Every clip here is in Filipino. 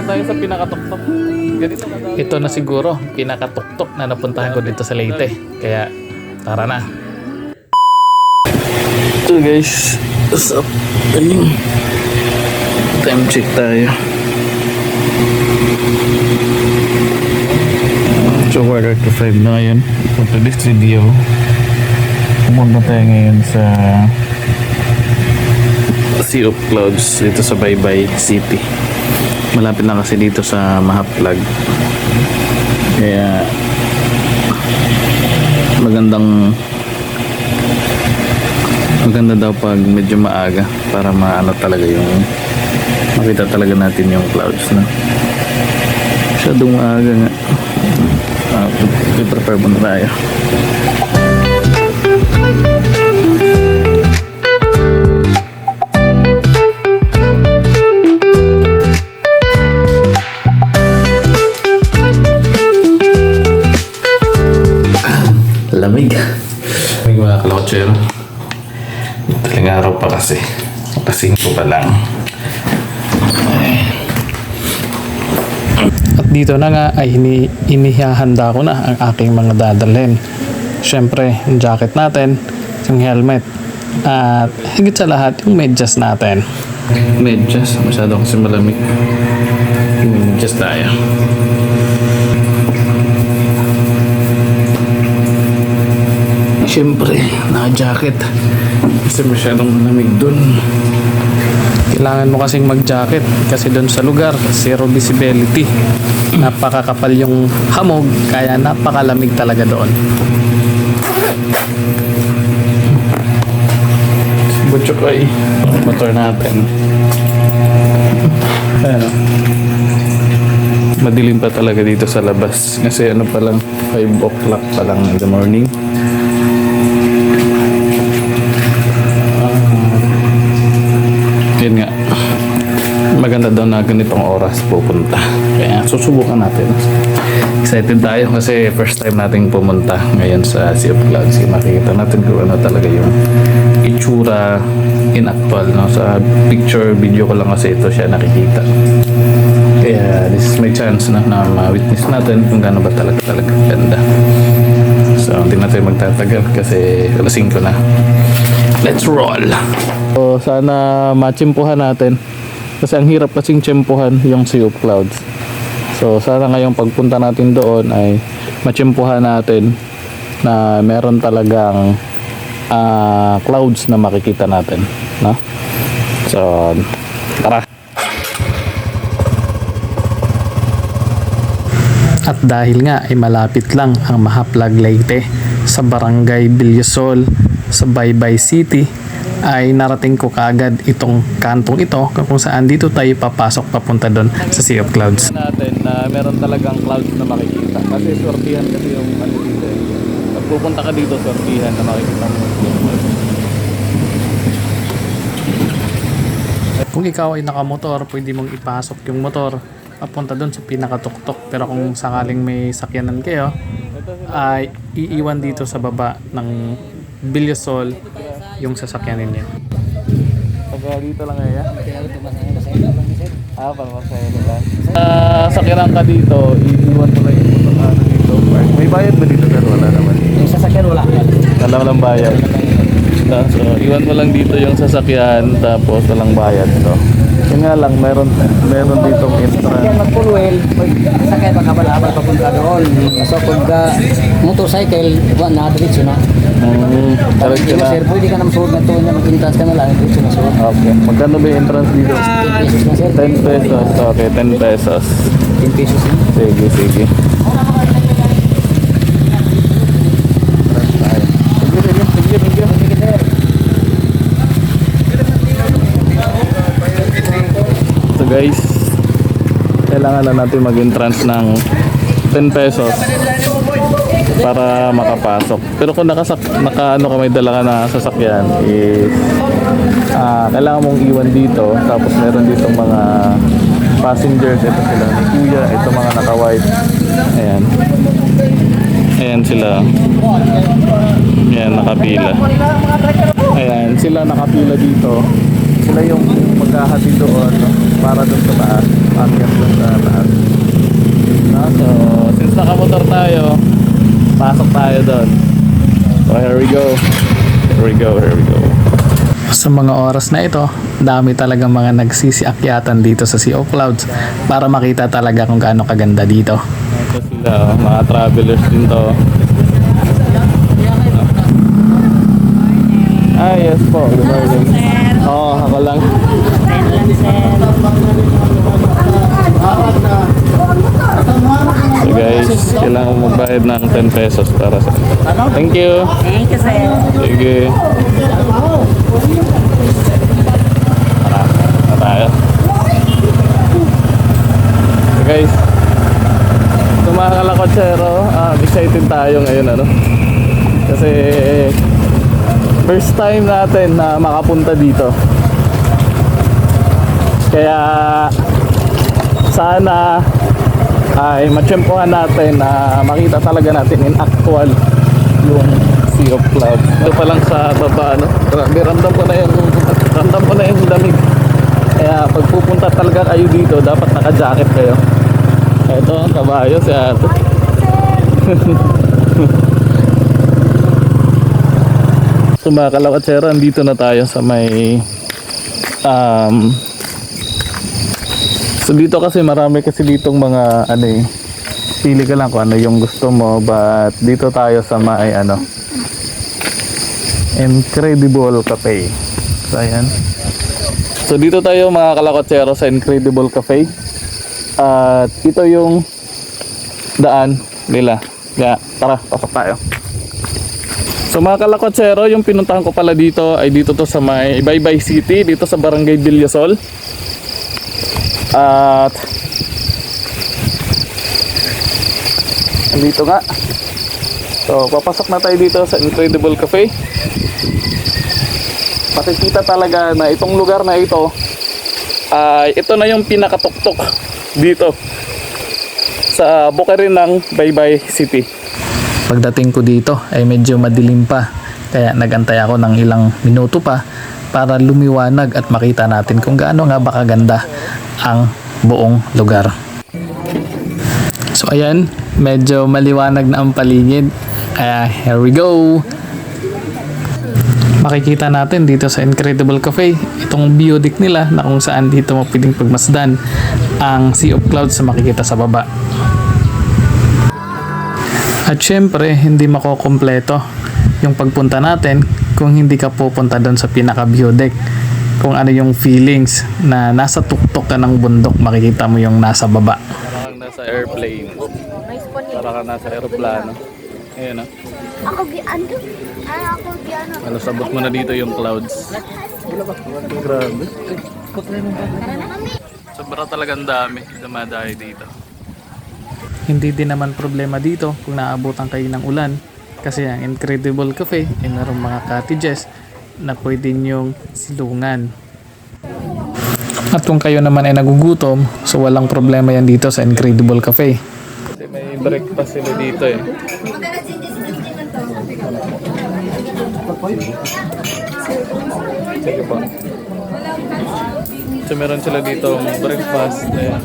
na tayo sa pinakatuktok. Ganito na tayo. Ito na siguro, pinakatuktok na napuntahan ko dito sa Leyte. Kaya, tara na. So guys, what's up? Ayun. Time check tayo. So 4:45 na ngayon. For today's video, pumunta tayo ngayon sa Sea of Clouds dito sa Baybay City. Malapit na kasi dito sa Mahaplag. Kaya maganda daw pag medyo maaga para maano talaga yung makita talaga natin yung clouds na masyadong maaga nga. Prepare muna tayo. Lamig mga kalotsero. Taling araw pa kasi 5 pa lang. At dito na nga ay inihahanda ko na ang aking mga dadalhin. Siyempre yung jacket natin, yung helmet, at higit sa lahat yung medyas natin. Medyas? Masyado kasi malamig. Medyas tayo. Siyempre, naka-jacket kasi masyadong malamig dun. Kailangan mo kasing mag-jacket kasi dun sa lugar, zero visibility. Napakakapal yung hamog, kaya napakalamig talaga doon. Butchok ay motor natin. Ayan o. Madilim pa talaga dito sa labas kasi ano pa lang, 5 o'clock pa lang in the morning. Yun nga, maganda daw na ganitong oras pupunta, kaya susubukan natin. Excited tayo kasi first time nating pumunta ngayon sa Sea of Clouds. Makikita natin kung ano talaga yung itsura in actual, no? Sa picture video ko lang kasi ito siya nakikita, kaya this is my chance na ma-witness natin kung gaano ba talaga ganda. So hindi na tayo magtatagal kasi alas 5 na. Let's roll! So, sana matsimpuhan natin kasi ang hirap kasing tsimpuhan yung Sea of Clouds. So sana ngayong pagpunta natin doon ay matsimpuhan natin na meron talagang clouds na makikita natin, no? So tara. At dahil nga ay malapit lang ang Mahaplag Leyte sa Barangay Bilyasol sa Baybay City, ay narating ko kaagad itong kantong ito kung saan dito tayo papasok papunta doon sa Sea of Clouds. Natin na meron talagang clouds na makikita kasi swertihan kasi yung ano dito. Pag pupunta ka dito, swertihan na makikita mo. Kung ikaw ay nakamotor, pwede mong ipasok yung motor papunta doon sa pinakatuktok, pero kung sakaling may sakyanan kayo ay iiwan dito sa baba ng Bilyasol yung sasakyan ninyo. Pag dito lang kaya? Pamamasaya na lang. Sakyanan ka dito, iiwan mo lang yung motor dito. May bayad ba dito? Pero wala naman. Yung sasakyan wala. Wala walang bayad. So, iwan mo lang dito yung sasakyan, tapos walang bayad. So, yun nga lang, meron ditong entrance. Sasakyan mag-full wheel, sasakyan magkabal-abal papunta doon. So pag motorcycle, na diretso na. Diretso na. Sir, pwede ka na masuot na ito, mag-entrance ka na lang, diretso na suot. Okay. Magkano ba yung entrance dito? 10 pesos na sir. 10 pesos. Okay, 10 pesos. 10 pesos na. Sige. So guys, kailangan na natin mag-entrance ng 10 pesos para makapasok. Pero kung ano ka, may dala ka na sasakyan is kailangan mong iwan dito, tapos meron dito mga passengers. Ito sila ni kuya, ito mga naka-white. Ayan sila. Ayan, nakapila. Ayan, sila nakapila dito. Sila yung maghahatid doon, no? Para doon sa taas. Akyat doon sa motor tayo. Pasok tayo doon. So here we go. Here we go, here we go. Sa mga oras na ito, dami talagang mga nagsisiakyatan dito sa Sea of Clouds para makita talaga kung gaano kaganda dito. Ito sila, mga travelers din to. Ah, yes po. Good morning. Oo, ako lang. So guys, kailangan magbayad ng 10 pesos para sa... Thank you. Thank you, sir. Sige. Tara tayo. So guys, mga kalakotsero, excited tayo ngayon ano. Kasi first time natin na makapunta dito. Kaya sana ay matsyempohan natin na makita talaga natin in actual yung Sea of Clouds. Ito pa lang sa baba, no? Grabe, ramdam ko na yung lamig. Kaya pag pupunta talaga kayo dito, dapat naka-jacket kayo. Ito ang kabayo si ate. So mga kalawatsera, dito na tayo sa may so dito kasi marami kasi ditong mga ano eh, pili ka lang kung ano yung gusto mo, but dito tayo sa may ano, Incredible Cafe. So ayan. So dito tayo mga kalakotsero sa Incredible Cafe. At ito yung daan nila. Kaya tara, pasok tayo. So mga kalakotsero, yung pinuntahan ko pala dito ay dito to sa may Baybay City, dito sa Barangay Villasol. At andito nga. So papasok na tayo dito sa Incredible Cafe. Makikita talaga na itong lugar na ito ay ito na yung pinakatuktok dito sa bukirin ng Baybay City. Pagdating ko dito ay medyo madilim pa, kaya nagantay ako ng ilang minuto pa para lumiwanag at makita natin kung gaano nga ba kaganda ang buong lugar. So ayan, medyo maliwanag na ang paligid. Kaya here we go. Makikita natin dito sa Incredible Cafe itong view deck nila na kung saan dito mo pwedeng pagmasdan ang Sea of Clouds sa makikita sa baba. At syempre, hindi makokompleto yung pagpunta natin kung hindi ka pupunta doon sa pinaka view deck. Kung ano yung feelings na nasa tuktok ka ng bundok, makikita mo yung nasa baba. Parang nasa airplane. Parang nasa aeroplano. Ayun na. Ako giano. Ay, ako giano. Ano, sabot mo na dito yung clouds. Grabe. Sobra talagang dami dumadayo dito. Hindi din naman problema dito kung naabutan kayo ng ulan. Kasi ang Incredible Cafe ay mayroong mga cottages na pwede nyong silungan. At kung kayo naman ay nagugutom, so walang problema yan dito sa Incredible Cafe. Kasi may breakfast sila dito eh. Sige po. So meron sila dito breakfast. Ayan.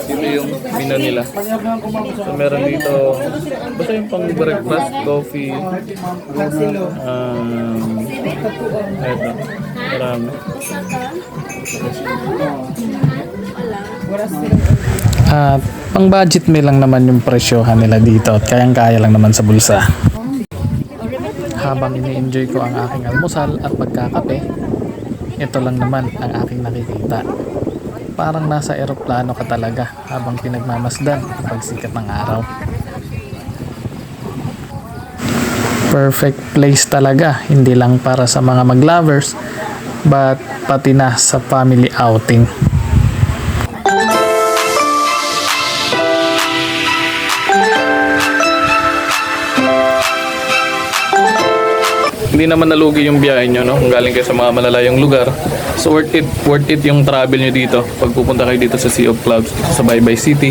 Dito yung menu nila. So meron dito, basta yung pang breakfast, coffee, eto, marami. At pang budget meal lang naman yung presyohan nila dito at kayang-kaya lang naman sa bulsa. Habang ini-enjoy ko ang aking almusal at pagkakape, ito lang naman ang aking nakikita. Parang nasa eroplano ka talaga habang pinagmamasdan ang pagsikat ng araw. Perfect place talaga, hindi lang para sa mga mag-lovers, but pati na sa family outing. Hindi naman nalugi yung biyahe nyo, no? Kung galing kayo sa mga malalayong lugar. So worth it yung travel nyo dito. Pag pupunta kayo dito sa Sea of Clouds, dito sa Baybay City,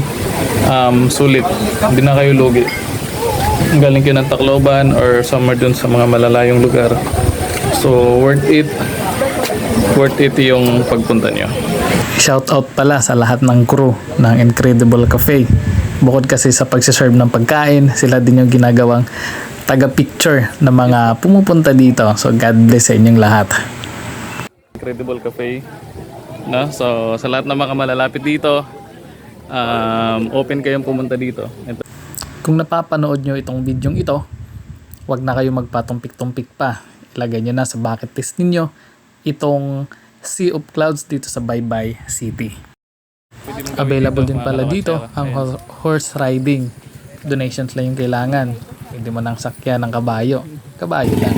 sulit. Hindi na kayo lugi. Kung galing kayo ng Tacloban or somewhere dun sa mga malalayong lugar. So worth it yung pagpunta nyo. Shout out pala sa lahat ng crew ng Incredible Cafe. Bukod kasi sa pagsiserve ng pagkain, sila din yung ginagawang taga-picture ng mga pumupunta dito. So God bless sa inyong lahat. Incredible Cafe. No? So sa lahat ng mga malalapit dito, open kayong pumunta dito. Ito. Kung napapanood nyo itong videong ito, wag na kayo magpatumpik-tumpik pa. Ilagay nyo na sa bucket list ninyo itong Sea of Clouds dito sa Baybay City. Available din pala dito ang horse riding. Donations lang yung kailangan. Hindi mo nang sakyan ng kabayo. Kabayo lang.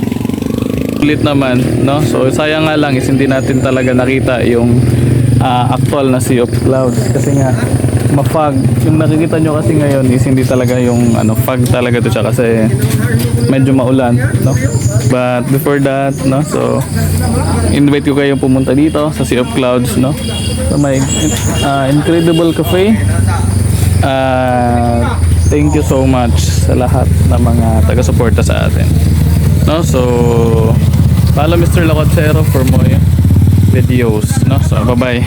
Ulit naman, no? So sayang nga lang is hindi natin talaga nakita yung actual na Sea of Clouds kasi nga ma-fog. Yung nakikita nyo kasi ngayon is hindi talaga yung fog talaga to siya kasi medyo maulan, no? But before that, no? So invite ko kayong pumunta dito sa Sea of Clouds, no? So may Incredible Cafe. Thank you so much sa lahat ng mga taga-suporta sa atin. No? So follow Mr. Lacotero for more videos, no? So bye-bye.